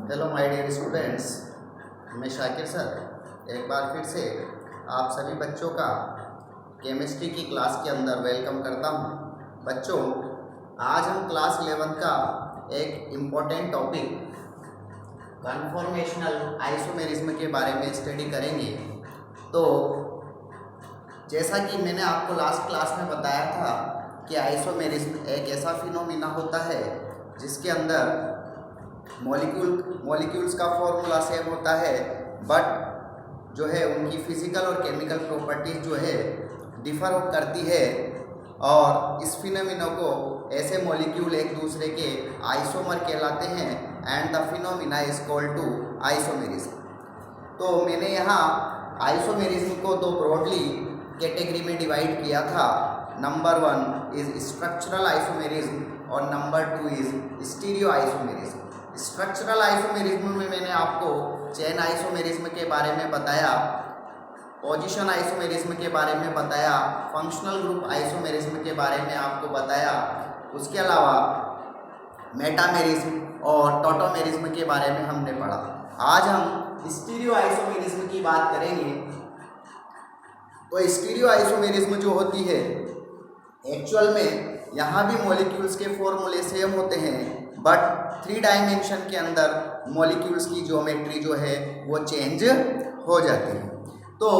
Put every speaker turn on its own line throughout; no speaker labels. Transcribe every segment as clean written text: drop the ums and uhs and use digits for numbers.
Hello my dear students, मैं Shakir sir एक बार फिर से आप सभी बच्चों का केमिस्ट्री की क्लास के अंदर वेलकम करता हूं। बच्चों, आज हम क्लास 11 का एक इम्पोर्टेंट टॉपिक कन्फॉर्मेशनल आइसोमेरिज्म के बारे में स्टडी करेंगे। तो जैसा कि मैंने आपको लास्ट क्लास में बताया था कि आइसोमेरिज्म एक ऐसा फिनोमिना होता है जिसके अंदर मॉलिक्यूल्स का फॉर्मूला सेम होता है, बट जो है उनकी फिजिकल और केमिकल प्रॉपर्टीज जो है डिफर करती है। और इस फिनोमिना को ऐसे मॉलिक्यूल एक दूसरे के आइसोमर कहलाते हैं and the phenomena is called to isomerism. तो मैंने यहाँ आइसोमेरिज्म को दो ब्रॉडली कैटेगरी में डिवाइड किया था। नंबर 1 इज स्ट्रक्चरल आइसोमेरिज्म और number 2 is stereo isomerism. Structural isomerism में मैंने आपको चेन आइसोमेरिज्म के बारे में बताया, पोजीशन आइसोमेरिज्म के बारे में बताया, फंक्शनल ग्रुप आइसोमेरिज्म के बारे में आपको बताया। उसके अलावा मेटामेरिज्म और टोटोमेरिज्म के बारे में हमने पढ़ा। आज हम स्टीरियो आइसोमेरिज्म की बात करेंगे। तो स्टीरियो आइसोमेरिज्म जो होती है, एक्चुअल में यहाँ भी मॉलिक्यूल्स के फॉर्मूले सेम होते हैं, बट 3 डायमेंशन के अंदर मॉलिक्यूल्स की ज्योमेट्री जो है वो चेंज हो जाती है। तो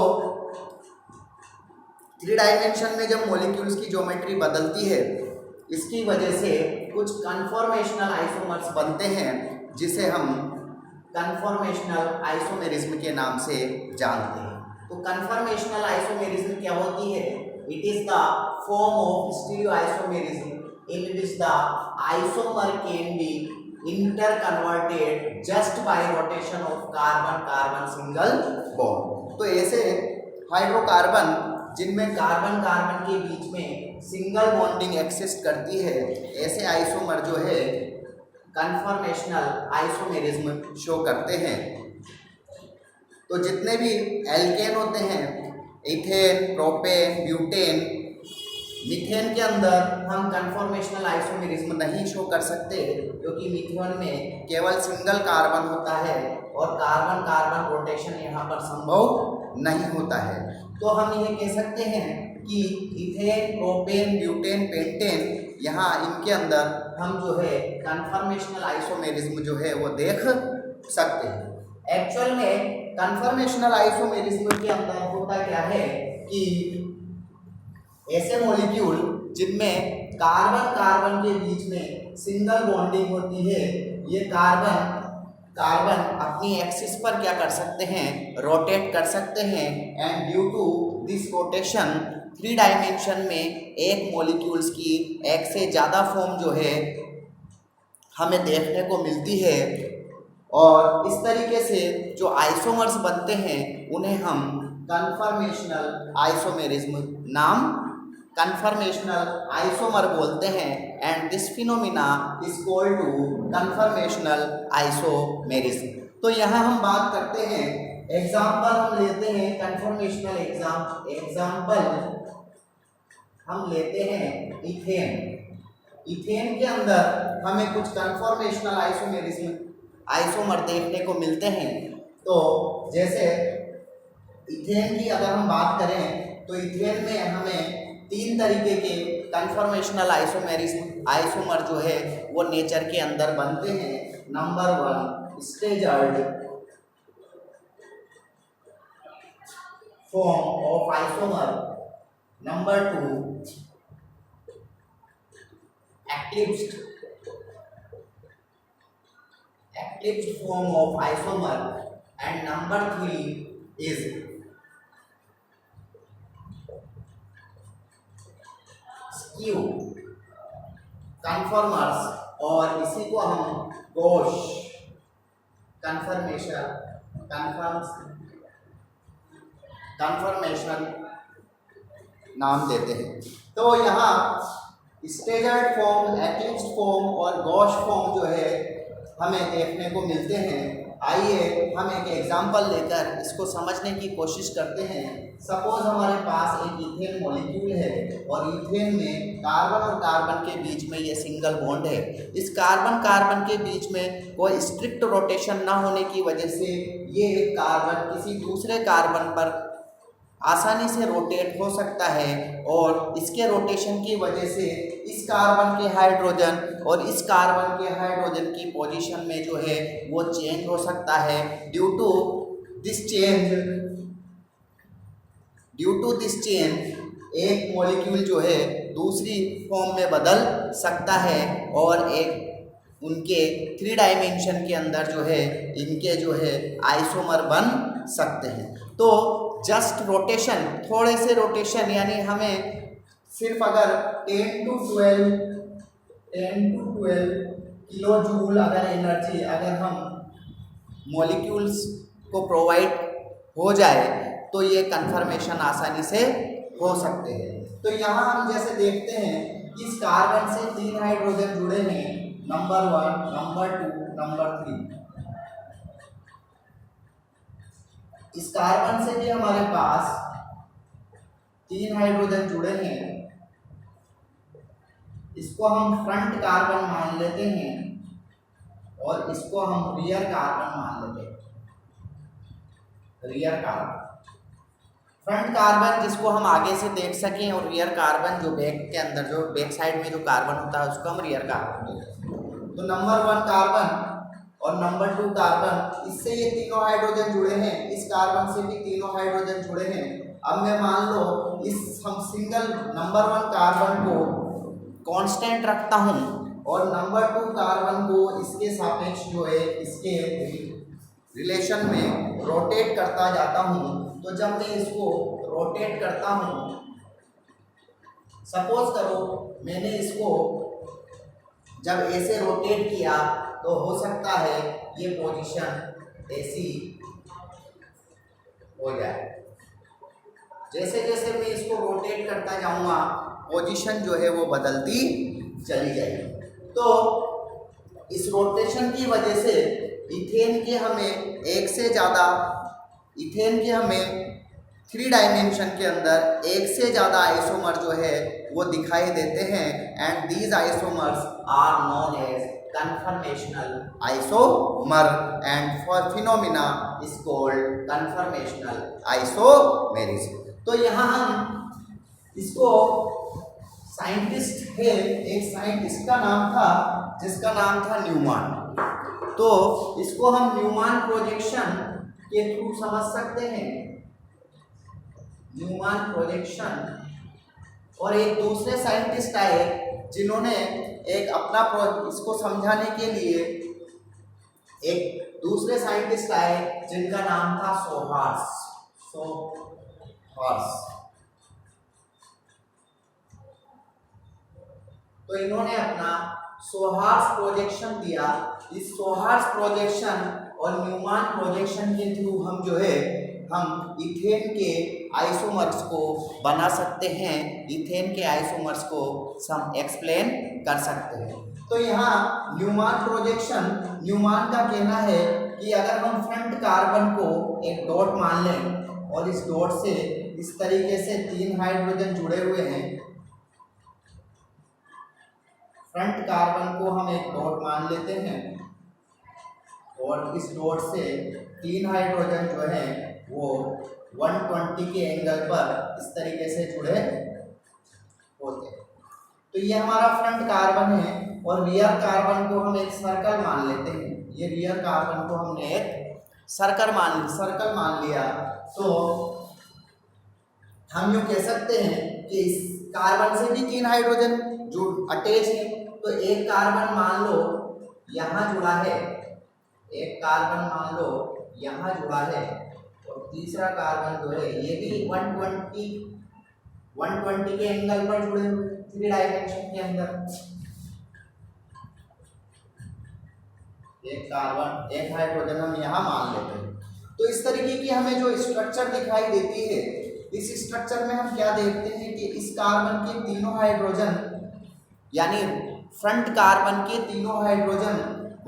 3 डायमेंशन में जब मॉलिक्यूल्स की ज्योमेट्री बदलती है, इसकी वजह से कुछ कन्फॉर्मेशनल आइसोमर्स बनते हैं जिसे हम कन्फॉर्मेशनल आइसोमेरिज्म के नाम से जानते हैं। तो कन्फॉर्मेशनल आइसोमेरिज्म क्या होती है? It is the form of stereo isomerism in which the isomer can be interconverted just by rotation of carbon single bond। तो ऐसे हाइड्रोकार्बन जिनमें कार्बन कार्बन के बीच में सिंगल बॉन्डिंग एक्सिस्ट करती है, ऐसे आइसोमर जो है कन्फॉर्मेशनल आइसोमेरिज्म शो करते हैं। तो जितने भी एल्केन होते हैं, इथेन, प्रोपेन, ब्यूटेन, मीथेन के अंदर हम कन्फॉर्मेशनल आइसोमेरिज्म नहीं शो कर सकते क्योंकि मीथेन में केवल सिंगल कार्बन होता है और कार्बन कार्बन रोटेशन यहाँ पर संभव नहीं होता है। तो हम ये कह सकते हैं कि इथेन, प्रोपेन, ब्यूटेन, पेंटेन, यहाँ इनके अंदर हम जो है कन्फॉर्मेशनल आइसोमेरिज्म जो है वो देख सकते हैं। एक्चुअल में कन्फॉर्मेशनल आइसोमेरिज्म के अंदर होता क्या है कि ऐसे मॉलिक्यूल जिनमें कार्बन कार्बन के बीच में सिंगल बॉन्डिंग होती है, ये कार्बन अपनी एक्सिस पर क्या कर सकते हैं? रोटेट कर सकते हैं। And due to this rotation 3 dimension में एक मॉलिक्यूल्स की एक से ज़्यादा फॉर्म जो है हमें देखने को मिलती है। और इस तरीके से जो आइसोमर्स बनते हैं उन्हें हम कन्फॉर्मेशनल आइसोमेरिज्म नाम कन्फॉर्मेशनल आइसोमर बोलते हैं। And this phenomena is called to conformational isomerism. तो यहाँ हम बात करते हैं, एग्जाम्पल हम लेते हैं कन्फॉर्मेशनल एग्जाम्पल हम लेते हैं इथेन। इथेन के अंदर हमें कुछ कन्फॉर्मेशनल आइसोमर देखने को मिलते हैं। तो जैसे इथेन की अगर हम बात करें तो इथेन में हमें 3 तरीके के कन्फॉर्मेशनल आइसोमर जो है वो नेचर के अंदर बनते हैं। Number 1 staggered form of isomer, number 2 eclipsed form of isomer and number 3 is skew conformers, और इसी को हम गॉश कन्फर्मेशन नाम देते हैं। तो यहाँ स्टेजर्ड फॉर्म, एक्लिप्स्ड फॉर्म और गॉश फॉर्म जो है हमें देखने को मिलते हैं। आइए हम एक एग्जांपल लेकर इसको समझने की कोशिश करते हैं। सपोज हमारे पास एक इथेन मॉलिक्यूल है और इथेन में कार्बन और कार्बन के बीच में ये सिंगल बॉन्ड है। इस कार्बन कार्बन के बीच में कोई स्ट्रिक्ट रोटेशन ना होने की वजह से ये कार्बन किसी दूसरे कार्बन पर आसानी से रोटेट हो सकता है और इसके रोटेशन की वजह से इस कार्बन के हाइड्रोजन और इस कार्बन के हाइड्रोजन की पोजीशन में जो है वो चेंज हो सकता है। ड्यू टू दिस चेंज एक मॉलिक्यूल जो है दूसरी फॉर्म में बदल सकता है और एक उनके 3 डायमेंशन के अंदर जो है इनके जो है आइसोमर बन सकते हैं। तो जस्ट रोटेशन, थोड़े से रोटेशन, यानी हमें सिर्फ अगर 10 to 12 किलो जूल अगर एनर्जी अगर हम मॉलिक्यूल्स को प्रोवाइड हो जाए तो ये कन्फर्मेशन आसानी से हो सकते हैं। तो यहाँ हम जैसे देखते हैं कि इस कार्बन से 3 हाइड्रोजन जुड़े हैं, नंबर 1, नंबर 2, नंबर 3। इस कार्बन से भी हमारे पास 3 हाइड्रोजन जुड़े हैं। इसको हम फ्रंट कार्बन मान लेते हैं और इसको हम रियर कार्बन मान लेते हैं। रियर कार्बन, फ्रंट कार्बन जिसको हम आगे से देख सकें और रियर कार्बन जो बैक के अंदर जो बैक साइड में जो कार्बन होता है उसको हम रियर कार्बन बोलते हैं। तो नंबर 1 कार्बन और नंबर 2 कार्बन, इससे ये तीनों हाइड्रोजन जुड़े हैं, इस कार्बन से भी तीनों हाइड्रोजन जुड़े हैं। अब मैं मान लो इस हम सिंगल नंबर 1 कार्बन को कांस्टेंट रखता हूं और नंबर 2 कार्बन को इसके सापेक्ष जो है इसके रिलेशन में रोटेट करता जाता हूं। तो जब मैं इसको रोटेट करता हूं, सपोज करो मैंने इसको जब ऐसे रोटेट किया तो हो सकता है ये पोजीशन ऐसी हो जाए। जैसे जैसे मैं इसको रोटेट करता जाऊंगा पोजीशन जो है वो बदलती चली जाएगी। तो इस रोटेशन की वजह से इथेन के हमें 3 डायमेंशन के अंदर एक से ज़्यादा आइसोमर जो है वो दिखाई देते हैं and these isomers are known as conformational isomer and for phenomena is called conformational isomerism. तो यहाँ हम इसको साइंटिस्ट है, एक साइंटिस्ट का नाम था जिसका नाम था न्यूमान। तो इसको हम न्यूमान प्रोजेक्शन के थ्रू समझ सकते हैं, न्यूमान प्रोजेक्शन। और एक दूसरे साइंटिस्ट आए जिन्होंने एक अपना इसको समझाने के लिए एक दूसरे साइंटिस्ट आए जिनका नाम था सोहार्स। तो इन्होंने अपना सोहार्स प्रोजेक्शन दिया। इस सोहार्स प्रोजेक्शन और न्यूमान प्रोजेक्शन के थ्रू हम जो है हम इथेन के आइसोमर्स को बना सकते हैं, इथेन के आइसोमर्स को हम एक्सप्लेन कर सकते हैं। तो यहाँ न्यूमान प्रोजेक्शन, न्यूमान का कहना है कि अगर हम फ्रंट कार्बन को एक डॉट मान लें और इस डॉट से इस तरीके से 3 हाइड्रोजन जुड़े हुए हैं, फ्रंट कार्बन को हम एक डॉट मान लेते हैं और इस डॉट से 3 हाइड्रोजन जो है वो 120 के एंगल पर इस तरीके से जुड़े होते हैं। तो ये हमारा फ्रंट कार्बन है और रियर कार्बन को हम एक सर्कल मान लेते हैं। ये रियर कार्बन को हमने एक सर्कल मान लिया। तो हम यूँ कह सकते हैं कि इस कार्बन से भी 3 हाइड्रोजन जो अटैच है। तो एक कार्बन मान लो यहाँ जुड़ा है, एक कार्बन मान लो यहाँ जुड़ा है और तीसरा कार्बन जो है ये भी 120 के एंगल पर जुड़े हुए 3 डायमेंशन के अंदर। एक कार्बन एक हाइड्रोजन हम यहाँ मान लेते हैं। तो इस तरीके की हमें जो स्ट्रक्चर दिखाई देती है, इस स्ट्रक्चर में हम क्या देखते हैं कि इस कार्बन के तीनों हाइड्रोजन यानी फ्रंट कार्बन के तीनों हाइड्रोजन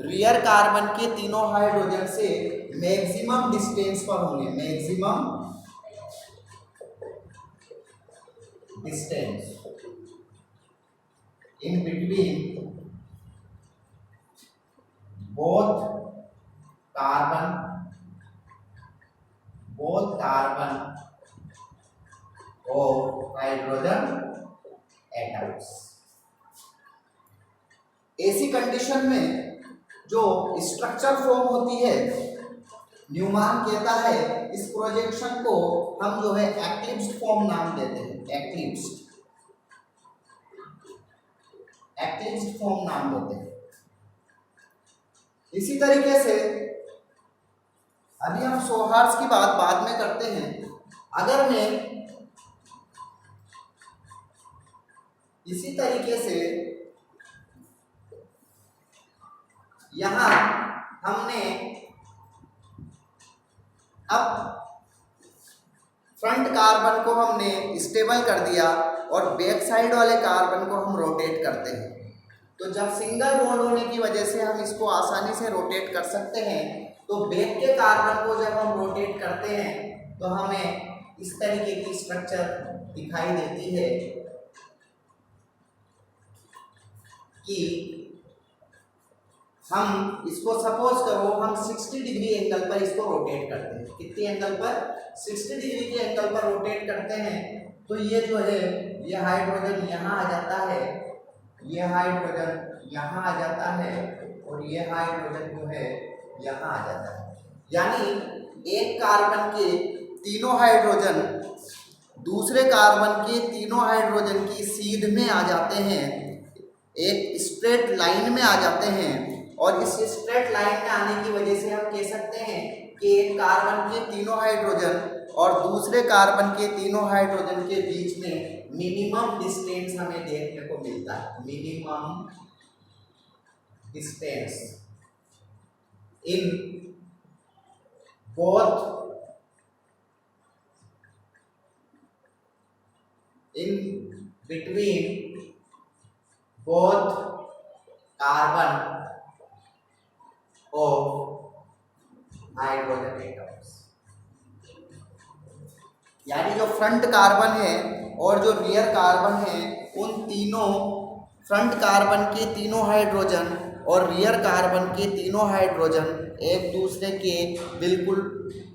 रियर कार्बन के तीनों हाइड्रोजन से मैक्सिमम डिस्टेंस पर होंगे, maximum distance in between both carbon और हाइड्रोजन एटम्स। ऐसी कंडीशन में जो स्ट्रक्चर फॉर्म होती है, न्यूमान कहता है इस प्रोजेक्शन को हम जो है एक्लिप्स्ड फॉर्म नाम देते हैं, एक्लिप्स्ड फॉर्म नाम देते हैं। इसी तरीके से अभी हम सौहार्द की बात बाद में करते हैं। अगर मैं इसी तरीके से यहां हमने अब फ्रंट कार्बन को हमने स्टेबल कर दिया और बैक साइड वाले कार्बन को हम रोटेट करते हैं, तो जब सिंगल बॉन्ड होने की वजह से हम इसको आसानी से रोटेट कर सकते हैं। तो बैक के कार्बन को जब हम रोटेट करते हैं तो हमें इस तरीके की स्ट्रक्चर दिखाई देती है कि हम इसको सपोज करो हम 60 डिग्री एंगल पर इसको रोटेट करते हैं। कितने एंगल पर? 60 डिग्री के एंगल पर रोटेट करते हैं। तो ये जो है ये हाइड्रोजन यहाँ आ जाता है, ये हाइड्रोजन यहाँ आ जाता है और ये हाइड्रोजन जो है यहाँ आ जाता है। यानी एक कार्बन के तीनों हाइड्रोजन दूसरे कार्बन के तीनों हाइड्रोजन की सीध में आ जाते हैं, एक स्ट्रेट लाइन में आ जाते हैं। और इस स्ट्रेट लाइन में आने की वजह से हम कह सकते हैं कि एक कार्बन के तीनों हाइड्रोजन और दूसरे कार्बन के तीनों हाइड्रोजन के बीच में मिनिमम डिस्टेंस हमें देखने को मिलता है, minimum distance in both in between both carbon of hydrogen atoms। यानी जो फ्रंट कार्बन है और जो रियर कार्बन है उन तीनों फ्रंट कार्बन के तीनों हाइड्रोजन और रियर कार्बन के तीनों हाइड्रोजन एक दूसरे के बिल्कुल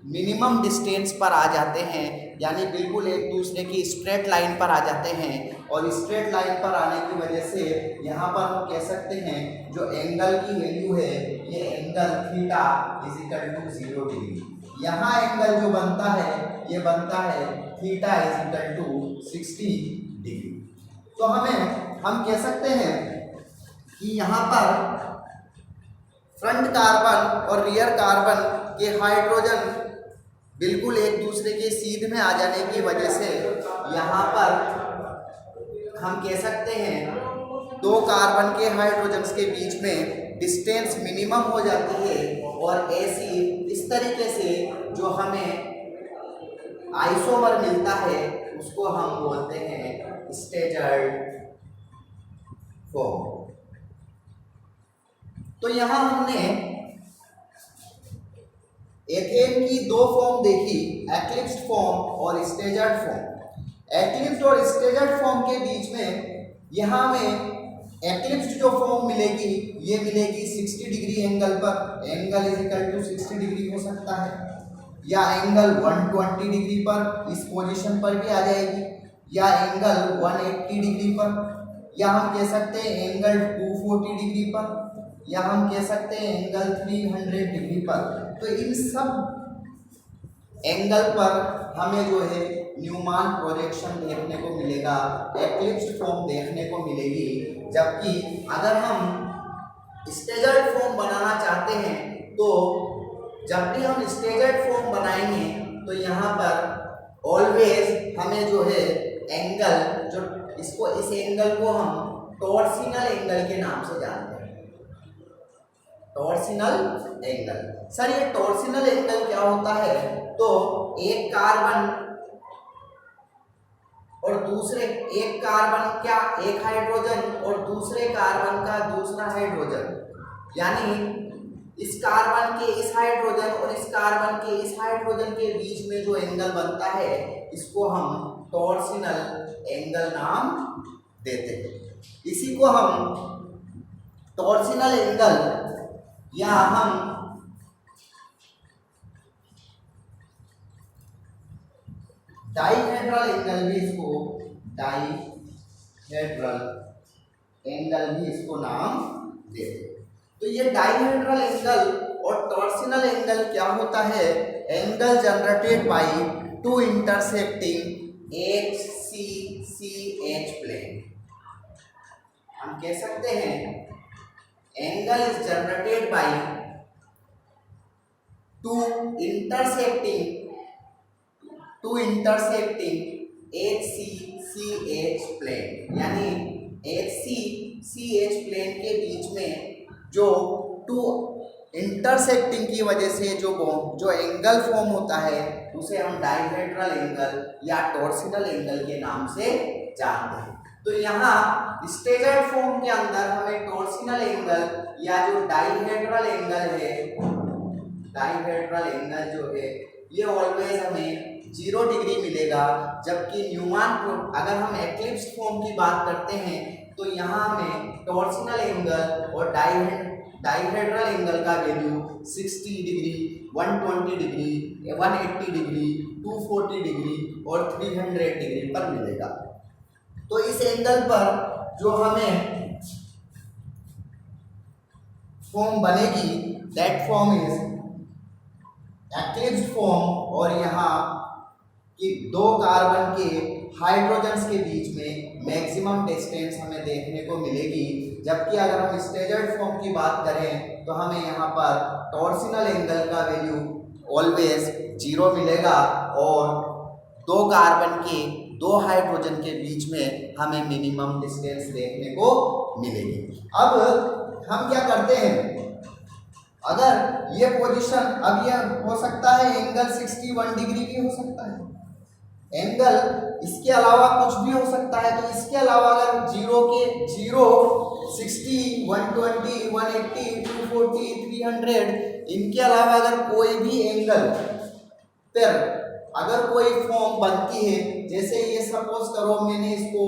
मिनिमम डिस्टेंस पर आ जाते हैं, यानी बिल्कुल एक दूसरे की स्ट्रेट लाइन पर आ जाते हैं। और स्ट्रेट लाइन पर आने की वजह से यहाँ पर हम कह सकते हैं जो एंगल की वैल्यू है ये angle theta is equal to 0 degree. यहाँ एंगल जो बनता है ये बनता है theta is equal to 60 degree. तो हम कह सकते हैं कि यहाँ पर फ्रंट कार्बन और रियर कार्बन के हाइड्रोजन बिल्कुल एक दूसरे के सीध में आ जाने की वजह से यहाँ पर हम कह सकते हैं दो कार्बन के हाइड्रोजन्स के बीच में डिस्टेंस मिनिमम हो जाती है। और ऐसी इस तरीके से जो हमें आइसोमर मिलता है उसको हम बोलते हैं स्टेजर्ड फॉर्म। तो यहाँ हमने एथेन की दो फॉर्म देखी, एक्लिप्स्ड फॉर्म और स्टेजर्ड फॉर्म। एक्लिप्स्ड और स्टेजर्ड फॉर्म के बीच में यहाँ में एक्लिप्स्ड जो फॉर्म मिलेगी ये मिलेगी 60 डिग्री एंगल पर, angle is equal to 60 degree हो सकता है, या एंगल 120 डिग्री पर इस पोजीशन पर भी आ जाएगी, या एंगल 180 डिग्री पर, या हम कह सकते हैं एंगल 240 डिग्री पर, या हम कह सकते हैं एंगल 300 डिग्री पर। तो इन सब एंगल पर हमें जो है न्यूमान प्रोजेक्शन देखने को मिलेगा, एक्लिप्स्ड फॉर्म देखने को मिलेगी। जबकि अगर हम स्टेजर्ड फॉर्म बनाना चाहते हैं तो जब भी हम स्टेजर्ड फॉर्म बनाएंगे तो यहाँ पर ऑलवेज हमें जो है एंगल जो इस एंगल को हम टॉर्सिनल एंगल के नाम से जानते हैं, टॉर्सिनल एंगल। सर ये टॉर्सिनल एंगल क्या होता है? तो एक कार्बन और दूसरे एक कार्बन क्या एक हाइड्रोजन और दूसरे कार्बन का दूसरा हाइड्रोजन यानी इस कार्बन के इस हाइड्रोजन और इस कार्बन के इस हाइड्रोजन के बीच में जो एंगल बनता है इसको हम टॉर्सिनल एंगल नाम देते हैं। इसी को हम टॉर्सिनल एंगल या हम डाइहेड्रल एंगल भी इसको डाइहेड्रल एंगल भी इसको नाम देते हैं। तो ये डाइहेड्रल एंगल और टॉर्सिनल एंगल क्या होता है? Angle generated by two intersecting HCCH plane. हम कह सकते हैं angle is generated by two intersecting HCCH plane, यानी HCCH प्लेन के बीच में जो टू इंटरसेक्टिंग की वजह से जो एंगल फॉर्म होता है उसे हम डाइहेड्रल एंगल या टॉर्सिनल एंगल के नाम से जानते हैं। तो यहाँ स्टेजर्ड फॉर्म के अंदर हमें टॉर्सिनल एंगल या जो डाइहेड्रल एंगल है, डाइहेड्रल एंगल जो है ये ऑलवेज हमें 0 डिग्री मिलेगा, जबकि न्यूमैन अगर हम एक्लिप्स फॉर्म की बात करते हैं तो यहाँ हमें टॉर्सिनल एंगल और डाइहेड्रल एंगल का value 60 degree, 120 degree, 180 degree, 240 degree और 300 डिग्री पर मिलेगा। तो इस एंगल पर जो हमें फॉर्म बनेगी दैट फॉर्म इज एक्लिप्स्ड फॉर्म, और यहाँ कि दो कार्बन के हाइड्रोजन्स के बीच में मैक्सिमम डिस्टेंस हमें देखने को मिलेगी। जबकि अगर हम स्टेजर्ड फॉर्म की बात करें तो हमें यहाँ पर टॉर्सिनल एंगल का वैल्यू ऑलवेज 0 मिलेगा और दो कार्बन के दो हाइड्रोजन के बीच में हमें मिनिमम डिस्टेंस देखने को मिलेगी। अब हम क्या करते हैं, अगर ये पोजीशन, अब ये हो सकता है एंगल 61 डिग्री भी हो सकता है, एंगल इसके अलावा कुछ भी हो सकता है। तो इसके अलावा अगर 0, 60, 120, 180, 240, 300 इनके अलावा अगर कोई भी एंगल पर अगर कोई फॉर्म बनती है, जैसे ये सपोज करो मैंने इसको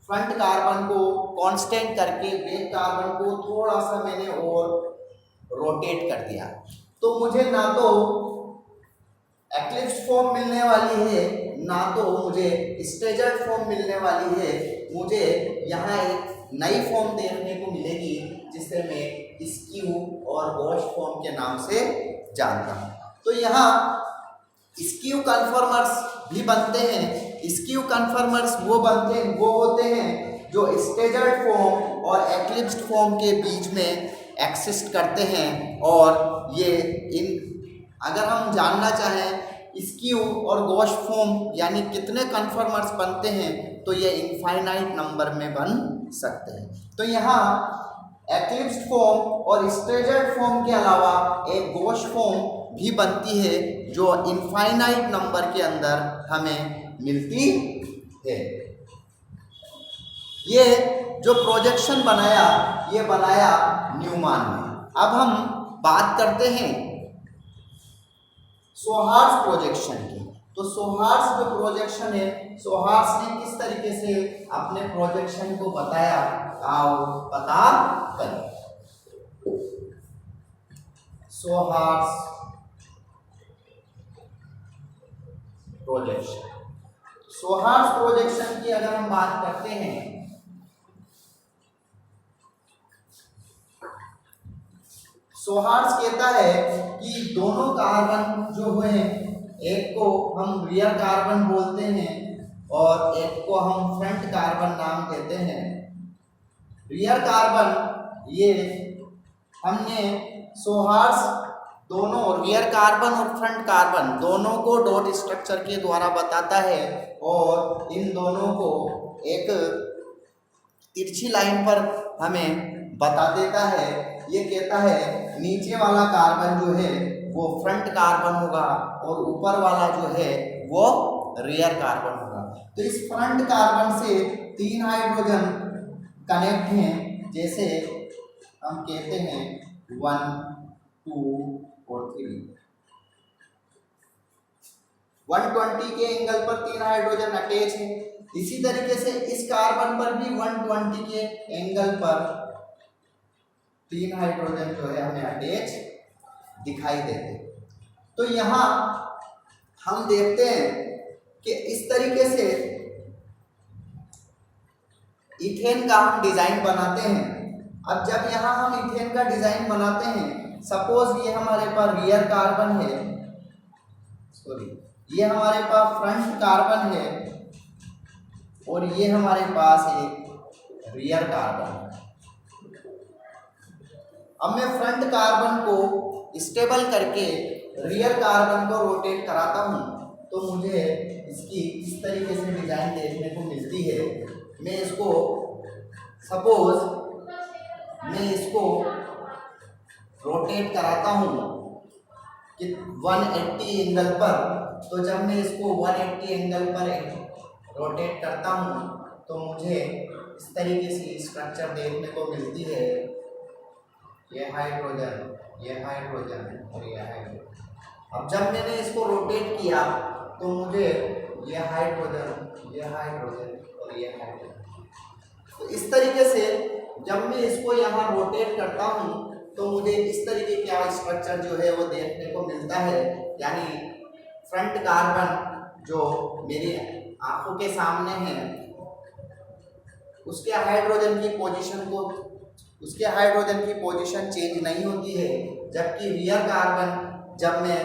फ्रंट कार्बन को कांस्टेंट करके बैक कार्बन को थोड़ा सा मैंने और रोटेट कर दिया, तो मुझे ना तो एक्लिप्स्ड फॉर्म मिलने वाली है ना तो मुझे स्टेजर्ड फॉर्म मिलने वाली है। मुझे यहाँ एक नई फॉर्म देखने को मिलेगी जिसे मैं स्क्यू और गॉश फॉर्म के नाम से जानता हूँ। तो यहाँ स्क्यू कन्फर्मर्स भी बनते हैं। स्क्यू कन्फर्मर्स वो होते हैं जो स्टेजर्ड फॉर्म और एक्लिप्स्ड फॉर्म के बीच में एक्सिस्ट करते हैं, और ये अगर हम जानना चाहें स्क्यू और गॉश फॉर्म यानी कितने कन्फर्मर्स बनते हैं तो ये इनफाइनाइट नंबर में बन सकते हैं। तो यहाँ एक्लिप्स्ड फॉर्म और स्टेजर्ड फॉर्म के अलावा एक गॉश फॉर्म भी बनती है जो इनफाइनाइट नंबर के अंदर हमें मिलती है। ये जो प्रोजेक्शन बनाया ये बनाया न्यूमैन ने। अब हम बात करते हैं सोहार्स प्रोजेक्शन की। तो सोहार्स जो प्रोजेक्शन है, सोहार्स ने किस तरीके से अपने प्रोजेक्शन को बताया, आओ पता करें। सोहार्स प्रोजेक्शन, सोहार्स प्रोजेक्शन की अगर हम बात करते हैं सोहार्स कहता है कि दोनों कार्बन जो हैं, एक को हम रियर कार्बन बोलते हैं और एक को हम फ्रंट कार्बन नाम देते हैं। रियर कार्बन ये हमने सोहार्स दोनों रियर कार्बन और फ्रंट कार्बन दोनों को डॉट स्ट्रक्चर के द्वारा बताता है और इन दोनों को एक तिरछी लाइन पर हमें बता देता है। ये कहता है नीचे वाला कार्बन जो है वो फ्रंट कार्बन होगा और ऊपर वाला जो है वो रियर कार्बन होगा। तो इस फ्रंट कार्बन से 3 हाइड्रोजन कनेक्ट हैं, जैसे हम कहते हैं 1, 2 और 3। 120 के एंगल पर 3 हाइड्रोजन अटैच है। इसी तरीके से इस कार्बन पर भी 120 के एंगल पर 3 हाइड्रोजन जो है हमें अटैच दिखाई देते। तो यहाँ हम देखते हैं कि इस तरीके से इथेन का हम डिजाइन बनाते हैं। अब जब यहाँ हम इथेन का डिजाइन बनाते हैं, सपोज ये हमारे पास रियर कार्बन है, सॉरी ये हमारे पास फ्रंट कार्बन है और ये हमारे पास एक रियर कार्बन है। अब मैं फ्रंट कार्बन को स्टेबल करके रियर कार्बन को रोटेट कराता हूँ तो मुझे इसकी इस तरीके से डिजाइन देखने को मिलती है। मैं इसको सपोज मैं इसको रोटेट कराता हूँ कि 180 एंगल पर। तो जब मैं इसको 180 एंगल पर रोटेट करता हूँ तो मुझे इस तरीके से स्ट्रक्चर देखने को मिलती है। ये हाइड्रोजन, ये हाइड्रोजन और ये हाइड्रोजन। अब जब मैंने इसको रोटेट किया तो मुझे ये हाइड्रोजन, ये हाइड्रोजन और ये हाइड्रोजन। तो इस तरीके से जब मैं इसको यहाँ रोटेट करता हूँ तो मुझे इस तरीके का स्ट्रक्चर जो है वो देखने को मिलता है। यानी फ्रंट कार्बन जो मेरी आंखों के सामने है उसके हाइड्रोजन की पोजीशन चेंज नहीं होती है, जबकि रियर कार्बन जब मैं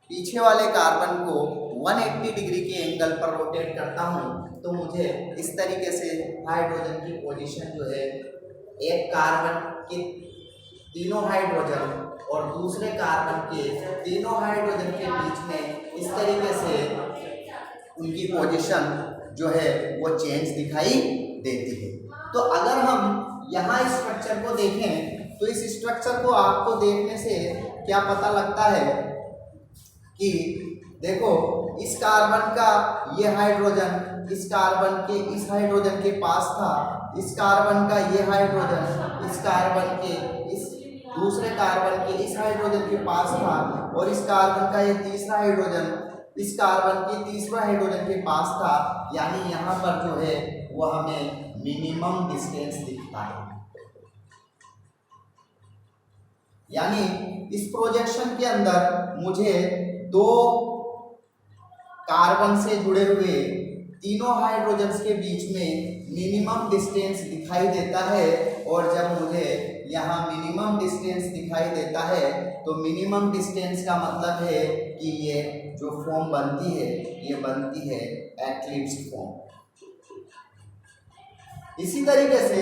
पीछे वाले कार्बन को 180 डिग्री के एंगल पर रोटेट करता हूँ तो मुझे इस तरीके से हाइड्रोजन की पोजीशन जो है एक कार्बन के तीनों हाइड्रोजन और दूसरे कार्बन के तीनों हाइड्रोजन के बीच में इस तरीके से उनकी पोजीशन जो है वो चेंज दिखाई देती है। तो अगर हम यहाँ इस स्ट्रक्चर को देखें तो इस स्ट्रक्चर को आपको देखने से क्या पता लगता है कि देखो इस कार्बन का ये हाइड्रोजन इस कार्बन के इस हाइड्रोजन के पास था, इस कार्बन का ये हाइड्रोजन इस कार्बन के इस दूसरे कार्बन के इस हाइड्रोजन के पास था और इस कार्बन का ये तीसरा हाइड्रोजन इस कार्बन के तीसरा हाइड्रोजन के पास था। यानी यहाँ पर जो है वो हमें मिनिमम डिस्टेंस दिखता है। यानी इस प्रोजेक्शन के अंदर मुझे दो कार्बन से जुड़े हुए तीनों हाइड्रोजन्स के बीच में मिनिमम डिस्टेंस दिखाई देता है। और जब मुझे यहाँ मिनिमम डिस्टेंस दिखाई देता है तो मिनिमम डिस्टेंस का मतलब है कि ये जो फॉर्म बनती है ये बनती है एक्लिप्स्ड फॉर्म। इसी तरीके से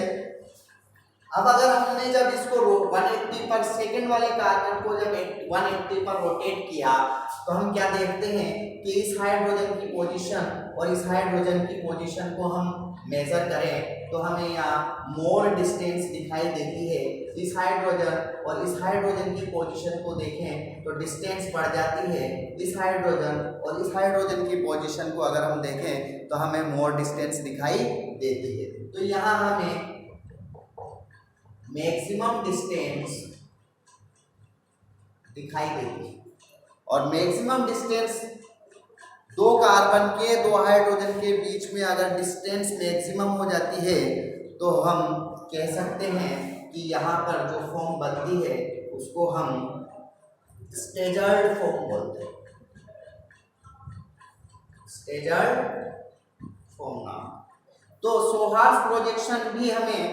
अब अगर हमने जब इसको 180 पर सेकंड वाले कार्बन को जब 180 पर रोटेट किया तो हम क्या देखते हैं कि इस हाइड्रोजन की पोजीशन और इस हाइड्रोजन की पोजीशन को हम मेजर करें तो हमें यहाँ मोर डिस्टेंस दिखाई देती है। इस हाइड्रोजन और इस हाइड्रोजन की पोजीशन को देखें तो डिस्टेंस बढ़ जाती है। इस हाइड्रोजन और इस हाइड्रोजन की पोजीशन को अगर हम देखें तो हमें मोर डिस्टेंस दिखाई देती है। तो यहाँ हमें मैक्सिमम डिस्टेंस दिखाई देती है। और मैक्सिमम डिस्टेंस दो कार्बन के दो हाइड्रोजन के बीच में अगर डिस्टेंस मैक्सिमम हो जाती है तो हम कह सकते हैं कि यहाँ पर जो फॉर्म बनती है उसको हम स्टेजर्ड फॉर्म बोलते हैं। स्टेजर्ड फॉर्म नाम। तो सोहार्स प्रोजेक्शन भी हमें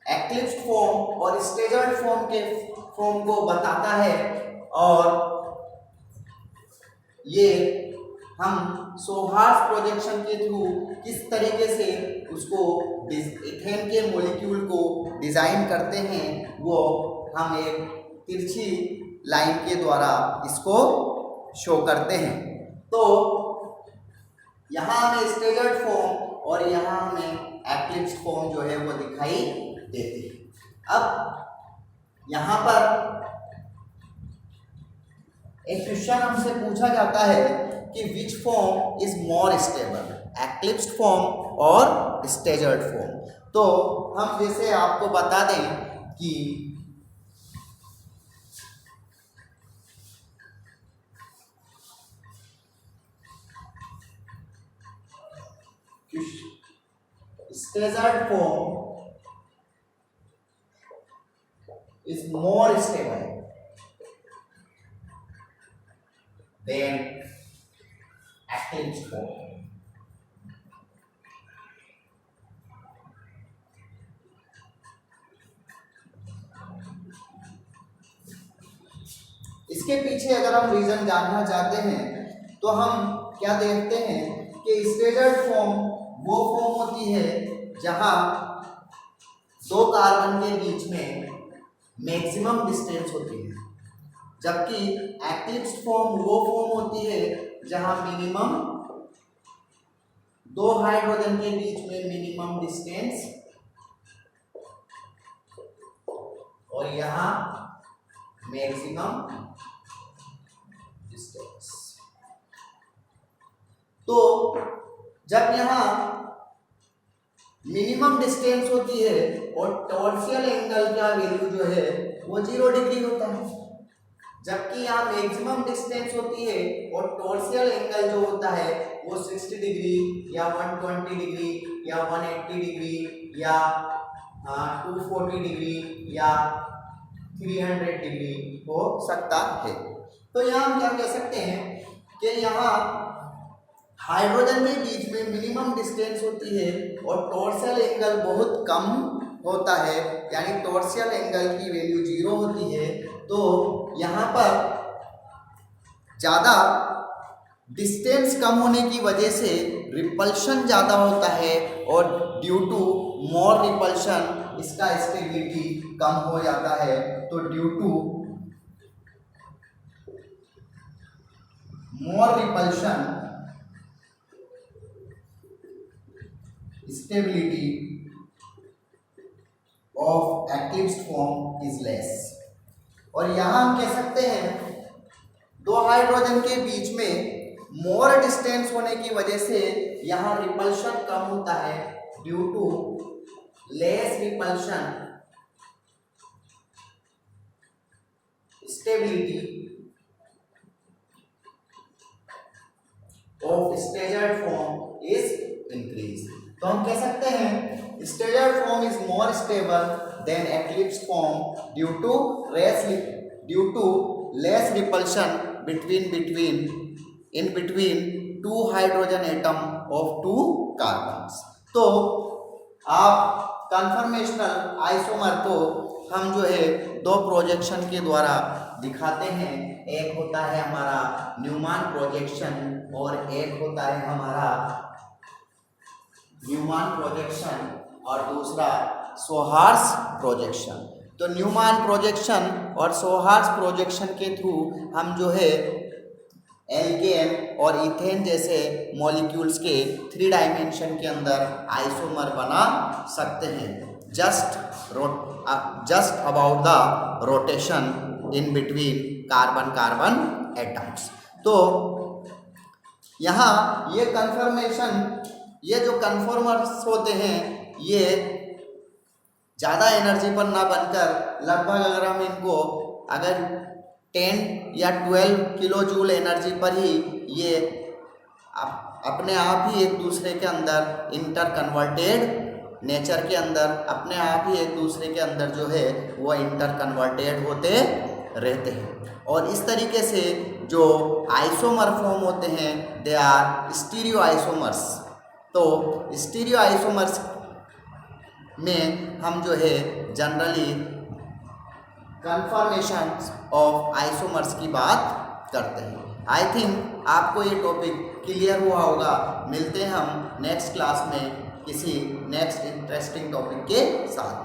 एक्लिप्स्ड फॉर्म और स्टेजर्ड फॉर्म को बताता है। और ये हम सोहार्स प्रोजेक्शन के थ्रू किस तरीके से उसको इथेन के मॉलिक्यूल को डिजाइन करते हैं वो हम एक तिरछी लाइन के द्वारा इसको शो करते हैं। तो यहाँ हमें स्टेजर्ड फॉर्म और यहाँ हमें एक्लिप्स्ड फॉर्म जो है वो दिखाई देती है। अब यहाँ पर एक क्वेश्चन हमसे पूछा जाता है कि which form is more stable, eclipsed form और स्टेजर्ड फॉर्म। तो हम जैसे आपको बता दें कि staggered form is more stable than eclipsed form. इसके पीछे अगर हम रीजन जानना चाहते हैं तो हम क्या देखते हैं कि स्टेजर्ड फॉर्म वो फॉर्म होती है जहां दो कार्बन के बीच में मैक्सिमम डिस्टेंस होती है, जबकि एक्लिप्स्ड फॉर्म वो फॉर्म होती है जहां मिनिमम दो हाइड्रोजन के बीच में मिनिमम डिस्टेंस और यहां मैक्सिमम डिस्टेंस। तो जब यहां मिनिमम डिस्टेंस होती है और टॉर्सियल एंगल का वैल्यू जो है वो 0 डिग्री होता है, जबकि यहाँ मैक्सिमम डिस्टेंस होती है और टॉर्सियल एंगल जो होता है वो 60 डिग्री या 120 डिग्री या 180 डिग्री या 240 डिग्री या 300 डिग्री हो सकता है। तो यहाँ हम क्या कह सकते हैं कि यहाँ हाइड्रोजन के बीच में मिनिमम डिस्टेंस होती है और टॉर्सियल एंगल बहुत कम होता है, यानी टॉर्सियल एंगल की वैल्यू 0 होती है। तो यहाँ पर ज़्यादा डिस्टेंस कम होने की वजह से रिपल्शन ज़्यादा होता है और ड्यू टू मोर रिपल्शन इसका स्टेबिलिटी कम हो जाता है। तो due to more repulsion stability of eclipsed form is less। और यहाँ हम कह सकते हैं दो हाइड्रोजन के बीच में मोर डिस्टेंस होने की वजह से यहाँ रिपल्शन कम होता है। Due to less repulsion stability of staggered form is increase. तो हम कह सकते हैं staggered form is more stable than eclipsed form due to less repulsion in between two hydrogen atom of two carbons. तो आप कन्फर्मेशनल आइसोमर को हम जो है दो प्रोजेक्शन के द्वारा दिखाते हैं। एक होता है हमारा न्यूमैन प्रोजेक्शन और एक होता है हमारा न्यूमैन प्रोजेक्शन और दूसरा सोहार्स प्रोजेक्शन। तो न्यूमैन प्रोजेक्शन और सोहार्स प्रोजेक्शन के थ्रू हम जो है एल्केन और इथेन जैसे मॉलिक्यूल्स के 3 डायमेंशन के अंदर आइसोमर बना सकते हैं, just about the rotation in between carbon carbon atoms. तो यहाँ ये जो कन्फॉर्मर्स होते हैं ये ज़्यादा एनर्जी पर ना बनकर लगभग अगर हम इनको 10 या 12 किलो जूल एनर्जी पर ही ये अपने आप ही एक दूसरे के अंदर इंटर कन्वर्टेड नेचर के अंदर अपने आप ही एक दूसरे के अंदर जो है वो इंटर कन्वर्टेड होते रहते हैं। और इस तरीके से जो आइसोमर फॉर्म होते हैं दे आर स्टीरियो आइसोमर्स। तो स्टीरियो आइसोमर्स में हम जो है जनरली कन्फर्मेशन ऑफ आइसोमर्स की बात करते हैं। आई थिंक आपको ये टॉपिक क्लियर हुआ होगा। मिलते हैं हम नेक्स्ट क्लास में किसी नेक्स्ट इंटरेस्टिंग टॉपिक के साथ।